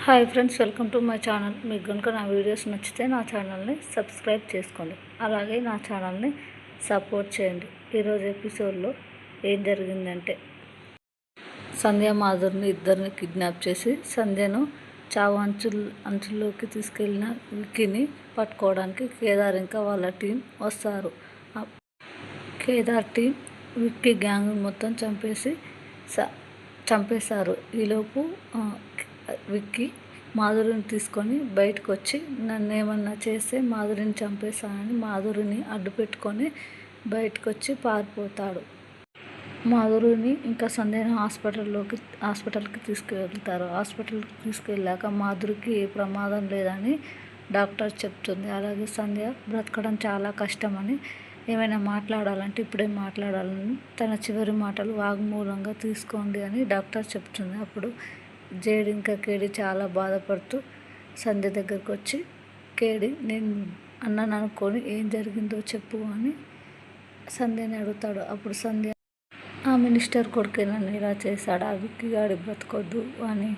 Hi friends, welcome to my channel. మీకు కనుక నా వీడియోస్ నచ్చితే నా ఛానల్ని సబ్స్క్రైబ్ చేసుకోండి, అలాగే నా ఛానల్ని సపోర్ట్ చేయండి. ఈరోజు ఎపిసోడ్లో ఏం జరిగిందంటే, సంధ్య మాధురిని ఇద్దరిని కిడ్నాప్ చేసి సంధ్యను చావు అంచుల్లోకి తీసుకెళ్ళిన విక్కీని పట్టుకోవడానికి కేదార్ ఇంకా వాళ్ళ టీం వస్తారు. కేదార్ టీం విక్కీ గ్యాంగ్ మొత్తం చంపేశారు. ఈలోపు విక్కీ మాధురిని తీసుకొని బయటకు వచ్చి, నన్ను ఏమన్నా చేస్తే మాధురిని చంపేస్తానని మాధురిని అడ్డు పెట్టుకొని బయటకు వచ్చి పారిపోతాడు. మాధురిని ఇంకా సంధ్యను హాస్పిటల్కి తీసుకువెళ్తారు. హాస్పిటల్కి తీసుకెళ్ళాక మాధురికి ఏ ప్రమాదం లేదని డాక్టర్ చెప్తుంది. అలాగే సంధ్య బ్రతకడం చాలా కష్టమని, ఏమైనా మాట్లాడాలంటే ఇప్పుడే మాట్లాడాలని, తన చివరి మాటలు వాగ్మూలంగా తీసుకోండి అని డాక్టర్ చెప్తుంది. అప్పుడు జేడి ఇంకా కేడి చాలా బాధపడుతూ సంధ్య దగ్గరకు వచ్చి, కేడి నేను అన్నాను అనుకొని ఏం జరిగిందో చెప్పు అని సంధ్యని అడుగుతాడు. అప్పుడు సంధ్య, ఆ మినిస్టర్ కొడుకే నన్ను ఇలా చేశాడు, ఆ విక్కీగాడి బ్రతకొద్దు అని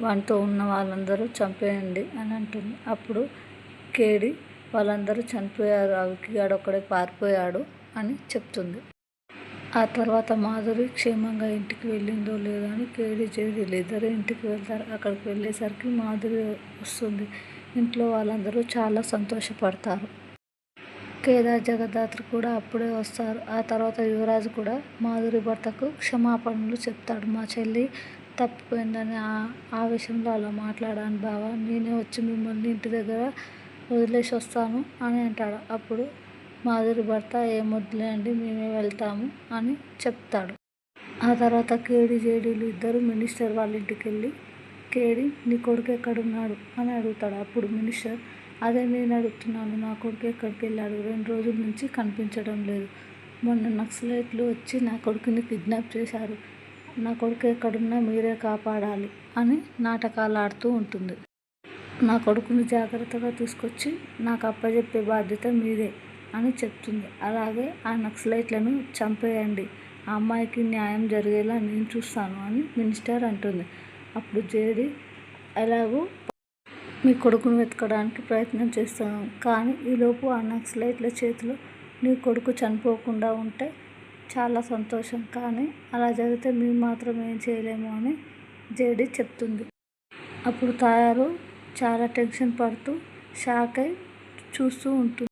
వాటితో ఉన్న వాళ్ళందరూ చంపేయండి అని అంటుంది. అప్పుడు కేడి వాళ్ళందరూ చనిపోయారు, ఆ విక్కీగాడు ఒక్కడే పారిపోయాడు అని చెప్తుంది. ఆ తర్వాత మాధురి క్షేమంగా ఇంటికి వెళ్ళిందో లేదో అని కేడి జేడీలు ఇద్దరు ఇంటికి వెళ్తారు. అక్కడికి వెళ్ళేసరికి మాధురి వస్తుంది. ఇంట్లో వాళ్ళందరూ చాలా సంతోషపడతారు. కేదార్ జగదాత్రి కూడా అప్పుడే వస్తారు. ఆ తర్వాత యువరాజు కూడా మాధురి భర్తకు క్షమాపణలు చెప్తాడు. మా చెల్లి తప్పిపోయిందని ఆవేశంలో అలా మాట్లాడాను బావా, నేనే వచ్చి మిమ్మల్ని ఇంటి దగ్గర వదిలేసి వస్తాను అని అంటాడు. అప్పుడు మాధురి భర్త, ఏం వద్దులేండి మేమే వెళ్తాము అని చెప్తాడు. ఆ తర్వాత కేడి జేడీలు ఇద్దరు మినిస్టర్ వాళ్ళ ఇంటికి వెళ్ళి, కేడి నీ కొడుకు ఎక్కడున్నాడు అని అడుగుతాడు. అప్పుడు మినిస్టర్, అదే నేను అడుగుతున్నాను, నా కొడుకు ఎక్కడికి వెళ్ళాడు, 2 రోజుల నుంచి కనిపించడం లేదు, మొన్న నక్సలైట్లు వచ్చి నా కొడుకుని కిడ్నాప్ చేశారు, నా కొడుకు ఎక్కడున్నా మీరే కాపాడాలి అని నాటకాలు ఆడుతూ ఉంటుంది. నా కొడుకుని జాగ్రత్తగా తీసుకొచ్చి నాకు అప్పచెప్పే బాధ్యత మీదే అని చెప్తుంది. అలాగే ఆ నక్సలైట్లను చంపేయండి, ఆ అమ్మాయికి న్యాయం జరిగేలా నేను చూస్తాను అని మినిస్టర్ అంటుంది. అప్పుడు జేడి, ఎలాగో మీ కొడుకును వెతకడానికి ప్రయత్నం చేస్తాను, కానీ ఈలోపు ఆ నక్సలైట్ల చేతిలో నీ కొడుకు చనిపోకుండా ఉంటే చాలా సంతోషం, కానీ అలా జరిగితే మేము మాత్రం ఏం చేయలేము అని జేడి చెప్తుంది. అప్పుడు తాయారు చాలా టెన్షన్ పడుతూ షాక్ అయి చూస్తూ ఉంటుంది.